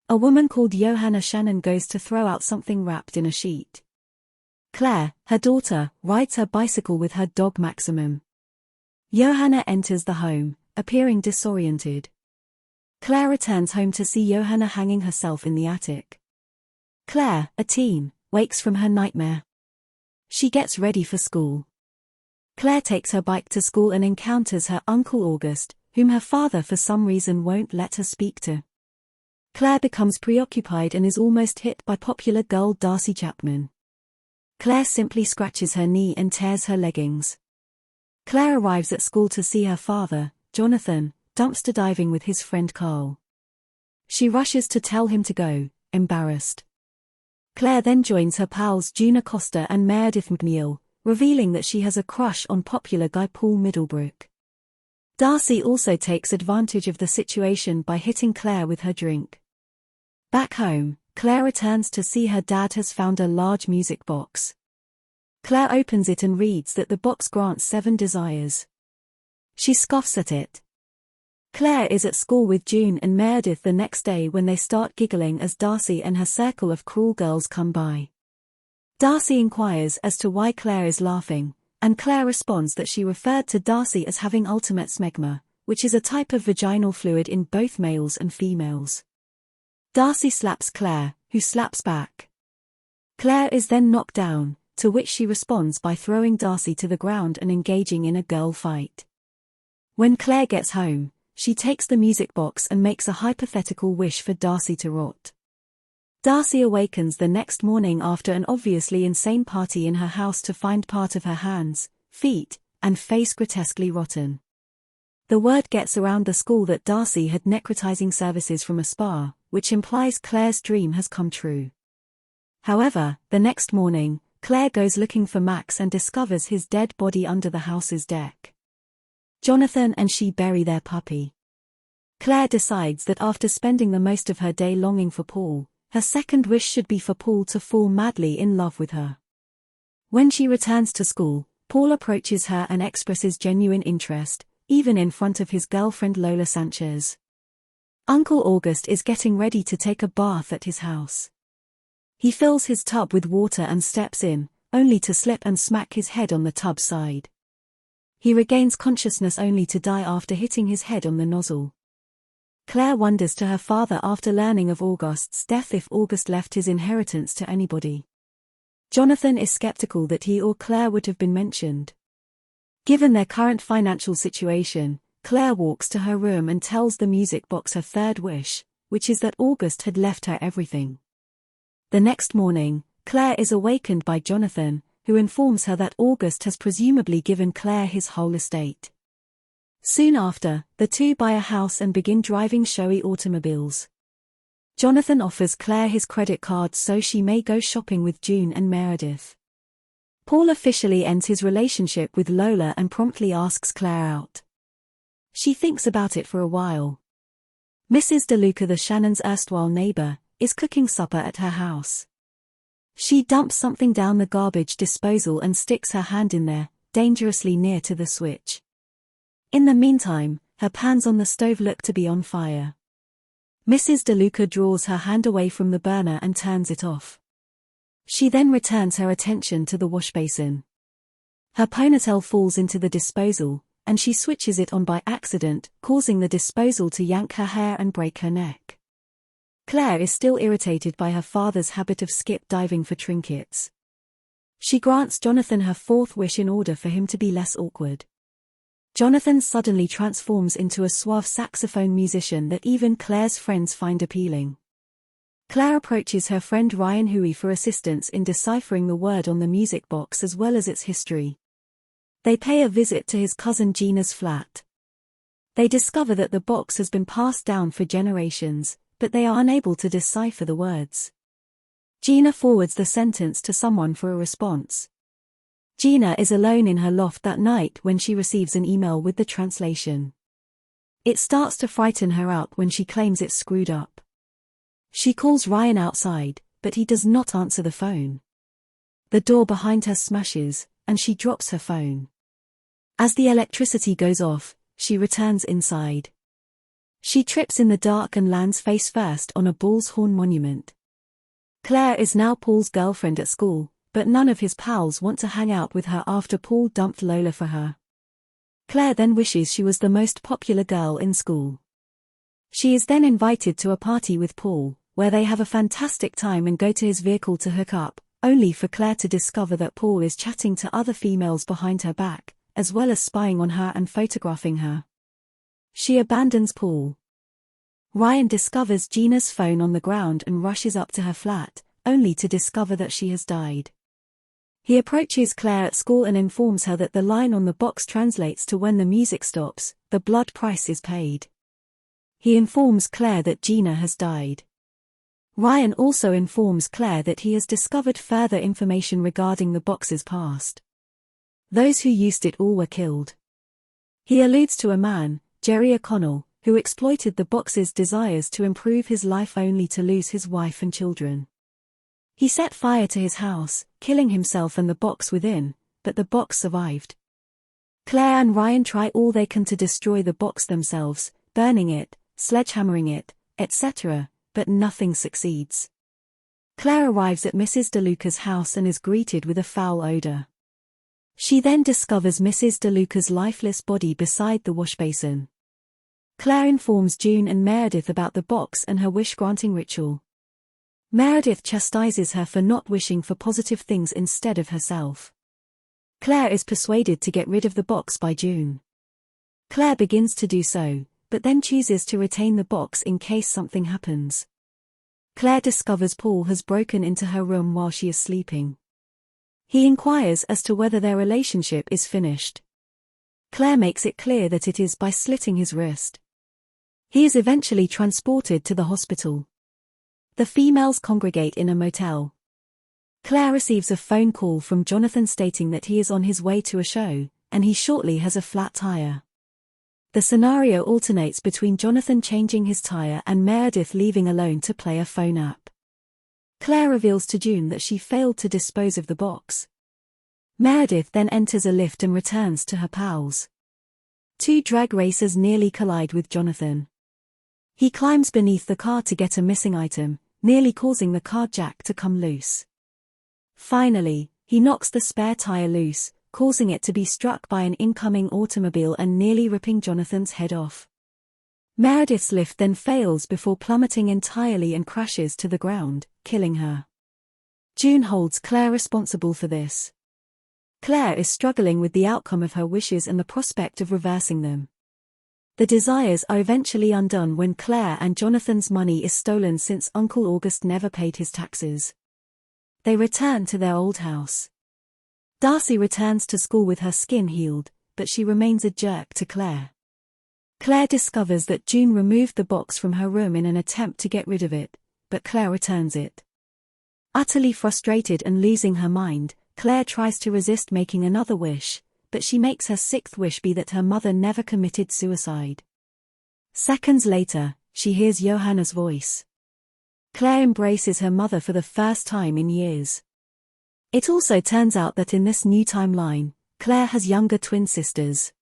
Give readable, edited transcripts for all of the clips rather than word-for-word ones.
A woman called Johanna Shannon goes to throw out something wrapped in a sheet. Claire, her daughter, rides her bicycle with her dog Maximum. Johanna enters the home, appearing disoriented. Claire returns home to see Johanna hanging herself in the attic. Claire, a teen, wakes from her nightmare. She gets ready for school. Claire takes her bike to school and encounters her Uncle August, whom her father for some reason won't let her speak to. Claire becomes preoccupied and is almost hit by popular girl Darcy Chapman. Claire simply scratches her knee and tears her leggings. Claire arrives at school to see her father, Jonathan, dumpster diving with his friend Carl. She rushes to tell him to go, embarrassed. Claire then joins her pals June Acosta and Meredith McNeil, revealing that she has a crush on popular guy Paul Middlebrook. Darcy also takes advantage of the situation by hitting Claire with her drink. Back home, Claire returns to see her dad has found a large music box. Claire opens it and reads that the box grants 7 desires. She scoffs at it. Claire is at school with June and Meredith the next day when they start giggling as Darcy and her circle of cruel girls come by. Darcy inquires as to why Claire is laughing, and Claire responds that she referred to Darcy as having ultimate smegma, which is a type of vaginal fluid in both males and females. Darcy slaps Claire, who slaps back. Claire is then knocked down, to which she responds by throwing Darcy to the ground and engaging in a girl fight. When Claire gets home, she takes the music box and makes a hypothetical wish for Darcy to rot. Darcy awakens the next morning after an obviously insane party in her house to find part of her hands, feet, and face grotesquely rotten. The word gets around the school that Darcy had necrotizing services from a spa, which implies Claire's dream has come true. However, the next morning, Claire goes looking for Max and discovers his dead body under the house's deck. Jonathan and she bury their puppy. Claire decides that after spending the most of her day longing for Paul, her second wish should be for Paul to fall madly in love with her. When she returns to school, Paul approaches her and expresses genuine interest, even in front of his girlfriend Lola Sanchez. Uncle August is getting ready to take a bath at his house. He fills his tub with water and steps in, only to slip and smack his head on the tub side. He regains consciousness only to die after hitting his head on the nozzle. Claire wonders to her father after learning of August's death if August left his inheritance to anybody. Jonathan is skeptical that he or Claire would have been mentioned. Given their current financial situation, Claire walks to her room and tells the music box her third wish, which is that August had left her everything. The next morning, Claire is awakened by Jonathan, who informs her that August has presumably given Claire his whole estate. Soon after, the two buy a house and begin driving showy automobiles. Jonathan offers Claire his credit card so she may go shopping with June and Meredith. Paul officially ends his relationship with Lola and promptly asks Claire out. She thinks about it for a while. Mrs. DeLuca, the Shannons' erstwhile neighbor, is cooking supper at her house. She dumps something down the garbage disposal and sticks her hand in there, dangerously near to the switch. In the meantime, her pans on the stove look to be on fire. Mrs. DeLuca draws her hand away from the burner and turns it off. She then returns her attention to the wash basin. Her ponytail falls into the disposal, and she switches it on by accident, causing the disposal to yank her hair and break her neck. Claire is still irritated by her father's habit of skip diving for trinkets. She grants Jonathan her fourth wish in order for him to be less awkward. Jonathan suddenly transforms into a suave saxophone musician that even Claire's friends find appealing. Claire approaches her friend Ryan Huey for assistance in deciphering the word on the music box as well as its history. They pay a visit to his cousin Gina's flat. They discover that the box has been passed down for generations, but they are unable to decipher the words. Gina forwards the sentence to someone for a response. Gina is alone in her loft that night when she receives an email with the translation. It starts to frighten her out when she claims it's screwed up. She calls Ryan outside, but he does not answer the phone. The door behind her smashes, and she drops her phone. As the electricity goes off, she returns inside. She trips in the dark and lands face first on a bull's horn monument. Claire is now Paul's girlfriend at school, but none of his pals want to hang out with her after Paul dumped Lola for her. Claire then wishes she was the most popular girl in school. She is then invited to a party with Paul, where they have a fantastic time and go to his vehicle to hook up, only for Claire to discover that Paul is chatting to other females behind her back, as well as spying on her and photographing her. She abandons Paul. Ryan discovers Gina's phone on the ground and rushes up to her flat, only to discover that she has died. He approaches Claire at school and informs her that the line on the box translates to "when the music stops, the blood price is paid." He informs Claire that Gina has died. Ryan also informs Claire that he has discovered further information regarding the box's past. Those who used it all were killed. He alludes to a man, Jerry O'Connell, who exploited the box's desires to improve his life only to lose his wife and children. He set fire to his house, killing himself and the box within, but the box survived. Claire and Ryan try all they can to destroy the box themselves, burning it, sledgehammering it, etc., but nothing succeeds. Claire arrives at Mrs. DeLuca's house and is greeted with a foul odor. She then discovers Mrs. DeLuca's lifeless body beside the washbasin. Claire informs June and Meredith about the box and her wish-granting ritual. Meredith chastises her for not wishing for positive things instead of herself. Claire is persuaded to get rid of the box by June. Claire begins to do so, but then chooses to retain the box in case something happens. Claire discovers Paul has broken into her room while she is sleeping. He inquires as to whether their relationship is finished. Claire makes it clear that it is by slitting his wrist. He is eventually transported to the hospital. The females congregate in a motel. Claire receives a phone call from Jonathan stating that he is on his way to a show, and he shortly has a flat tire. The scenario alternates between Jonathan changing his tire and Meredith leaving alone to play a phone app. Claire reveals to June that she failed to dispose of the box. Meredith then enters a lift and returns to her pals. Two drag racers nearly collide with Jonathan. He climbs beneath the car to get a missing item, nearly causing the car jack to come loose. Finally, he knocks the spare tire loose, causing it to be struck by an incoming automobile and nearly ripping Jonathan's head off. Meredith's lift then fails before plummeting entirely and crashes to the ground, killing her. June holds Claire responsible for this. Claire is struggling with the outcome of her wishes and the prospect of reversing them. The desires are eventually undone when Claire and Jonathan's money is stolen since Uncle August never paid his taxes. They return to their old house. Darcy returns to school with her skin healed, but she remains a jerk to Claire. Claire discovers that June removed the box from her room in an attempt to get rid of it, but Claire returns it. Utterly frustrated and losing her mind, Claire tries to resist making another wish, but she makes her sixth wish be that her mother never committed suicide. Seconds later, she hears Johanna's voice. Claire embraces her mother for the first time in years. It also turns out that in this new timeline, Claire has younger twin sisters.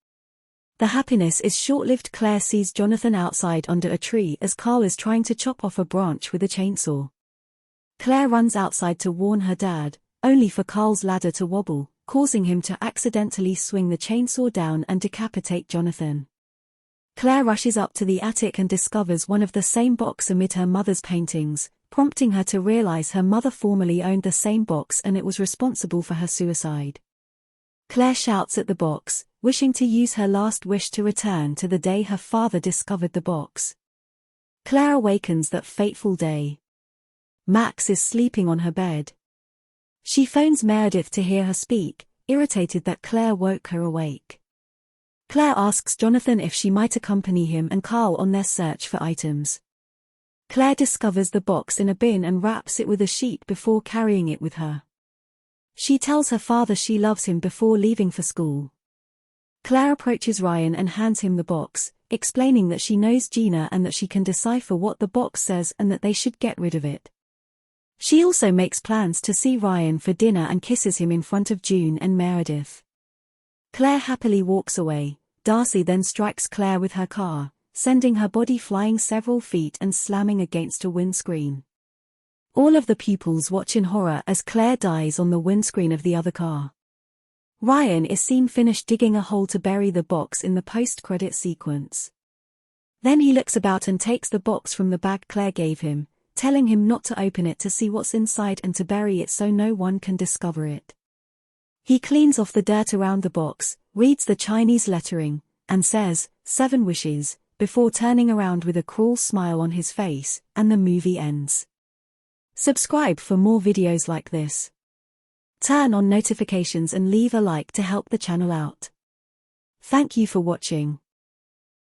The happiness is short-lived. Claire sees Jonathan outside under a tree as Carl is trying to chop off a branch with a chainsaw. Claire runs outside to warn her dad, only for Carl's ladder to wobble, causing him to accidentally swing the chainsaw down and decapitate Jonathan. Claire rushes up to the attic and discovers one of the same box amid her mother's paintings, prompting her to realize her mother formerly owned the same box and it was responsible for her suicide. Claire shouts at the box, wishing to use her last wish to return to the day her father discovered the box. Claire awakens that fateful day. Max is sleeping on her bed. She phones Meredith to hear her speak, irritated that Claire woke her awake. Claire asks Jonathan if she might accompany him and Carl on their search for items. Claire discovers the box in a bin and wraps it with a sheet before carrying it with her. She tells her father she loves him before leaving for school. Claire approaches Ryan and hands him the box, explaining that she knows Gina and that she can decipher what the box says and that they should get rid of it. She also makes plans to see Ryan for dinner and kisses him in front of June and Meredith. Claire happily walks away. Darcy then strikes Claire with her car, sending her body flying several feet and slamming against a windscreen. All of the pupils watch in horror as Claire dies on the windscreen of the other car. Ryan is seen finished digging a hole to bury the box in the post-credit sequence. Then he looks about and takes the box from the bag Claire gave him, telling him not to open it to see what's inside and to bury it so no one can discover it. He cleans off the dirt around the box, reads the Chinese lettering, and says, 7 wishes, before turning around with a cruel smile on his face, and the movie ends. Subscribe for more videos like this. Turn on notifications and leave a like to help the channel out. Thank you for watching.